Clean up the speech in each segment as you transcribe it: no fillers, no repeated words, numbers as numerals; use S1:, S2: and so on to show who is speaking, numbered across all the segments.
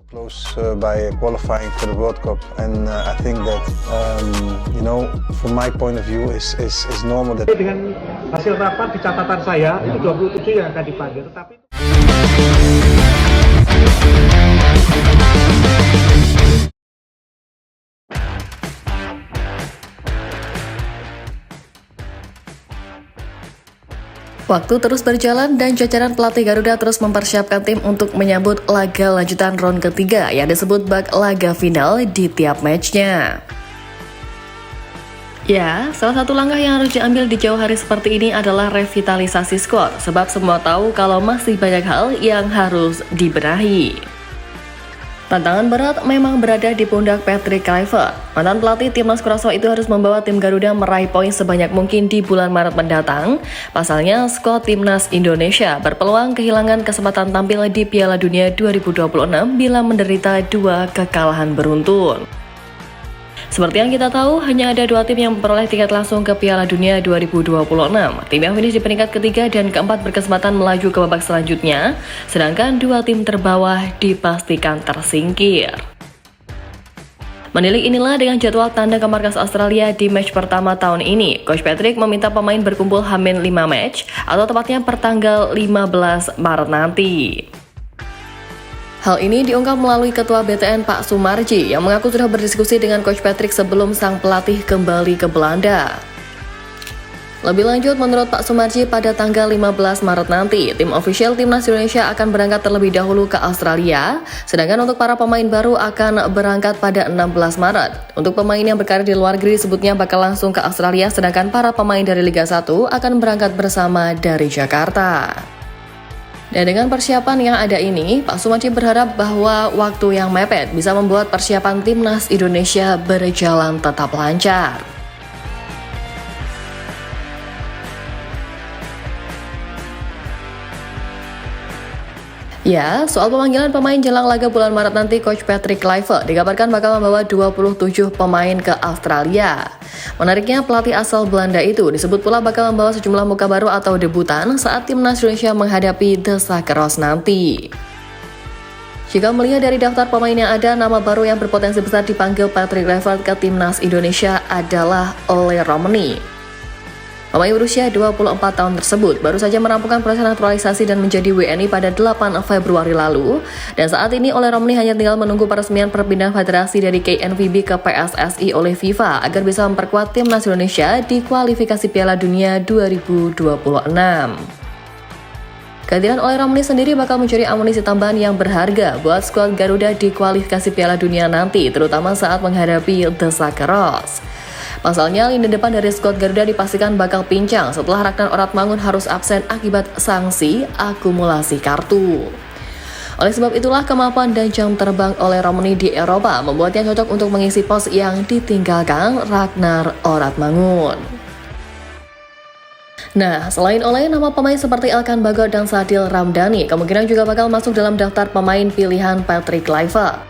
S1: close by qualifying for the World Cup, and I think that from my point of view is normal that
S2: dengan hasil rapat di catatan saya itu 27 yang akan dipanggil, tetapi
S3: waktu terus berjalan dan jajaran pelatih Garuda terus mempersiapkan tim untuk menyambut laga lanjutan round ketiga yang disebut bak laga final di tiap matchnya. Ya, salah satu langkah yang harus diambil di jauh hari seperti ini adalah revitalisasi skor, sebab semua tahu kalau masih banyak hal yang harus dibenahi. Tantangan berat memang berada di pundak Patrick Kluivert. Mantan pelatih timnas Kroasia itu harus membawa tim Garuda meraih poin sebanyak mungkin di bulan Maret mendatang. Pasalnya, skuad timnas Indonesia berpeluang kehilangan kesempatan tampil di Piala Dunia 2026 bila menderita 2 kekalahan beruntun. Seperti yang kita tahu, hanya ada 2 tim yang memperoleh tiket langsung ke Piala Dunia 2026. Tim yang finish di peringkat ketiga dan keempat berkesempatan melaju ke babak selanjutnya, sedangkan 2 tim terbawah dipastikan tersingkir. Menilik inilah dengan jadwal tandang ke markas Australia di match pertama tahun ini. Coach Patrick meminta pemain berkumpul H-5 match, atau tepatnya pertanggal 15 Maret nanti. Hal ini diungkap melalui Ketua BTN Pak Sumarji yang mengaku sudah berdiskusi dengan Coach Patrick sebelum sang pelatih kembali ke Belanda. Lebih lanjut, menurut Pak Sumarji, pada tanggal 15 Maret nanti, tim official Timnas Indonesia akan berangkat terlebih dahulu ke Australia, sedangkan untuk para pemain baru akan berangkat pada 16 Maret. Untuk pemain yang berkarir di luar negeri disebutnya bakal langsung ke Australia, sedangkan para pemain dari Liga 1 akan berangkat bersama dari Jakarta. Dan dengan persiapan yang ada ini, Pak Sumarji berharap bahwa waktu yang mepet bisa membuat persiapan Timnas Indonesia berjalan tetap lancar. Ya, soal pemanggilan pemain jelang laga bulan Maret nanti, Coach Patrick Kluivert dikabarkan bakal membawa 27 pemain ke Australia. Menariknya, pelatih asal Belanda itu disebut pula bakal membawa sejumlah muka baru atau debutan saat Timnas Indonesia menghadapi The Socceroos nanti. Jika melihat dari daftar pemain yang ada, nama baru yang berpotensi besar dipanggil Patrick Kluivert ke Timnas Indonesia adalah Ole Romani. Pemain berusia 24 tahun tersebut baru saja merampungkan proses naturalisasi dan menjadi WNI pada 8 Februari lalu, dan saat ini Ole Romani hanya tinggal menunggu peresmian perpindahan federasi dari KNVB ke PSSI oleh FIFA agar bisa memperkuat Timnas Indonesia di kualifikasi Piala Dunia 2026. Kehadiran Ole Romani sendiri bakal mencari amunisi tambahan yang berharga buat skuad Garuda di kualifikasi Piala Dunia nanti, terutama saat menghadapi The Socceroos. Pasalnya, lini depan dari skuad Garuda dipastikan bakal pincang setelah Ragnar Oratmangun harus absen akibat sanksi akumulasi kartu. Oleh sebab itulah, kemampuan dan jam terbang Ole Romani di Eropa membuatnya cocok untuk mengisi pos yang ditinggalkan Ragnar Oratmangun. Nah, selain Ole, nama pemain seperti Elkan Bagot dan Sadil Ramdhani kemungkinan juga bakal masuk dalam daftar pemain pilihan Patrick Kluivert.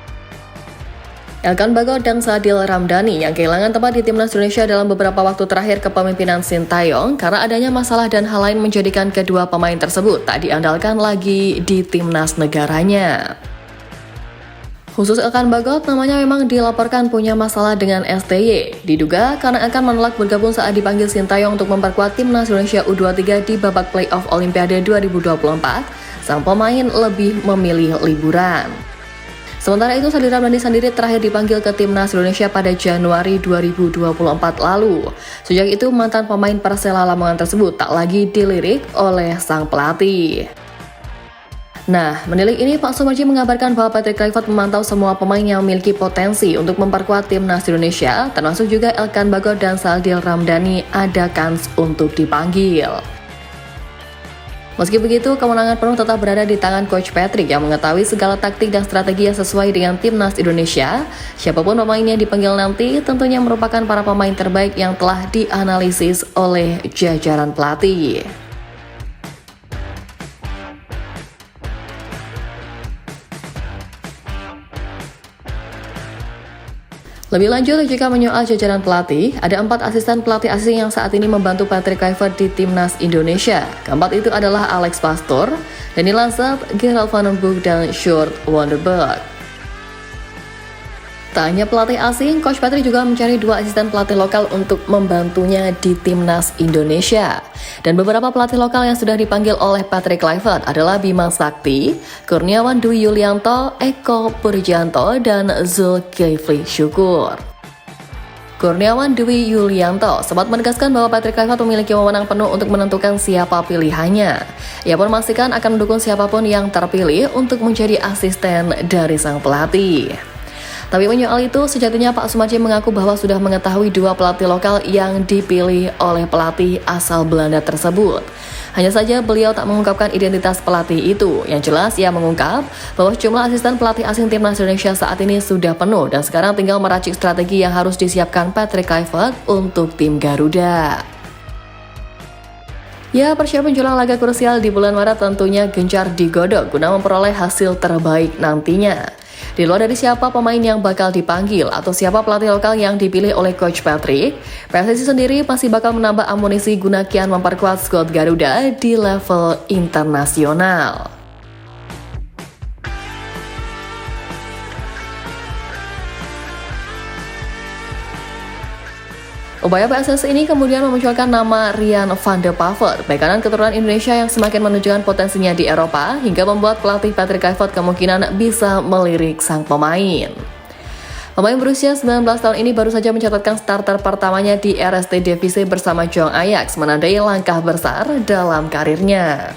S3: Elkan Bagot dan Sadil Ramdhani yang kehilangan tempat di Timnas Indonesia dalam beberapa waktu terakhir kepemimpinan Sintayong karena adanya masalah dan hal lain menjadikan kedua pemain tersebut tak diandalkan lagi di timnas negaranya. Khusus Elkan Bagot, namanya memang dilaporkan punya masalah dengan STY. Diduga karena akan menolak bergabung saat dipanggil Sintayong untuk memperkuat Timnas Indonesia U23 di babak playoff Olimpiade 2024, sang pemain lebih memilih liburan. Sementara itu, Sadil Ramdhani sendiri terakhir dipanggil ke Timnas Indonesia pada Januari 2024 lalu. Sejak itu, mantan pemain Persela Lamongan tersebut tak lagi dilirik oleh sang pelatih. Nah, menilik ini Pak Sumarji mengabarkan bahwa Patrick Kluivert memantau semua pemain yang memiliki potensi untuk memperkuat Timnas Indonesia, termasuk juga Elkan Bagot dan Sadil Ramdhani ada kans untuk dipanggil. Meski begitu, kemenangan penuh tetap berada di tangan Coach Patrick yang mengetahui segala taktik dan strategi yang sesuai dengan Timnas Indonesia. Siapapun pemain yang dipanggil nanti tentunya merupakan para pemain terbaik yang telah dianalisis oleh jajaran pelatih. Lebih lanjut, jika menyoal jajaran pelatih, ada 4 asisten pelatih asing yang saat ini membantu Patrick Kluivert di Timnas Indonesia. Keempat itu adalah Alex Pastoor, Danny Lansat, Gerald van den Broek, dan Sjoerd Wonderberg. Tak hanya pelatih asing, Coach Patrick juga mencari 2 asisten pelatih lokal untuk membantunya di Timnas Indonesia. Dan beberapa pelatih lokal yang sudah dipanggil oleh Patrick Kluivert adalah Bima Sakti, Kurniawan Dwi Yulianto, Eko Purjanto, dan Zulkifli Syukur. Kurniawan Dwi Yulianto sempat menegaskan bahwa Patrick Kluivert memiliki wewenang penuh untuk menentukan siapa pilihannya. Ia pun memastikan akan mendukung siapapun yang terpilih untuk menjadi asisten dari sang pelatih. Tapi menyoal itu, sejatinya Pak Sumarji mengaku bahwa sudah mengetahui 2 pelatih lokal yang dipilih oleh pelatih asal Belanda tersebut. Hanya saja beliau tak mengungkapkan identitas pelatih itu. Yang jelas, ia mengungkap bahwa jumlah asisten pelatih asing Timnas Indonesia saat ini sudah penuh dan sekarang tinggal meracik strategi yang harus disiapkan Patrick Kluivert untuk tim Garuda. Ya, persiapan jelang laga krusial di bulan Maret tentunya gencar digodok guna memperoleh hasil terbaik nantinya. Di luar dari siapa pemain yang bakal dipanggil atau siapa pelatih lokal yang dipilih oleh Coach Patrick, PSSI sendiri masih bakal menambah amunisi guna kian memperkuat skuad Garuda di level internasional. Upaya PSSI ini kemudian memunculkan nama Rian van de Pavert, bek kanan keturunan Indonesia yang semakin menunjukkan potensinya di Eropa hingga membuat pelatih Patrick Kluivert kemungkinan bisa melirik sang pemain. Pemain berusia 19 tahun ini baru saja mencatatkan starter pertamanya di RST Divisi bersama Jong Ajax, menandai langkah besar dalam karirnya.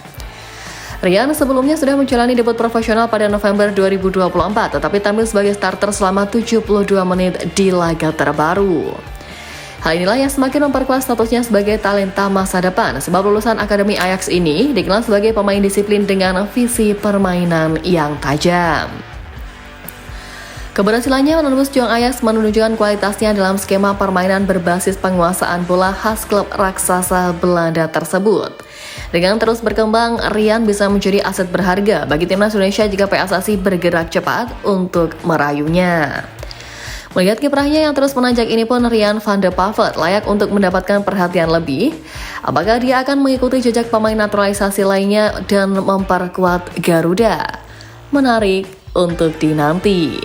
S3: Rian sebelumnya sudah menjalani debut profesional pada November 2024, tetapi tampil sebagai starter selama 72 menit di laga terbaru. Hal inilah yang semakin memperkuat statusnya sebagai talenta masa depan, sebab lulusan Akademi Ajax ini dikenal sebagai pemain disiplin dengan visi permainan yang tajam. Keberhasilannya menembus Jong Ajax menunjukkan kualitasnya dalam skema permainan berbasis penguasaan bola khas klub raksasa Belanda tersebut. Dengan terus berkembang, Rian bisa menjadi aset berharga bagi Timnas Indonesia jika PSSI bergerak cepat untuk merayunya. Melihat kiprahnya yang terus menanjak ini pun, Rian van de Pavert layak untuk mendapatkan perhatian lebih. Apakah dia akan mengikuti jejak pemain naturalisasi lainnya dan memperkuat Garuda? Menarik untuk dinanti.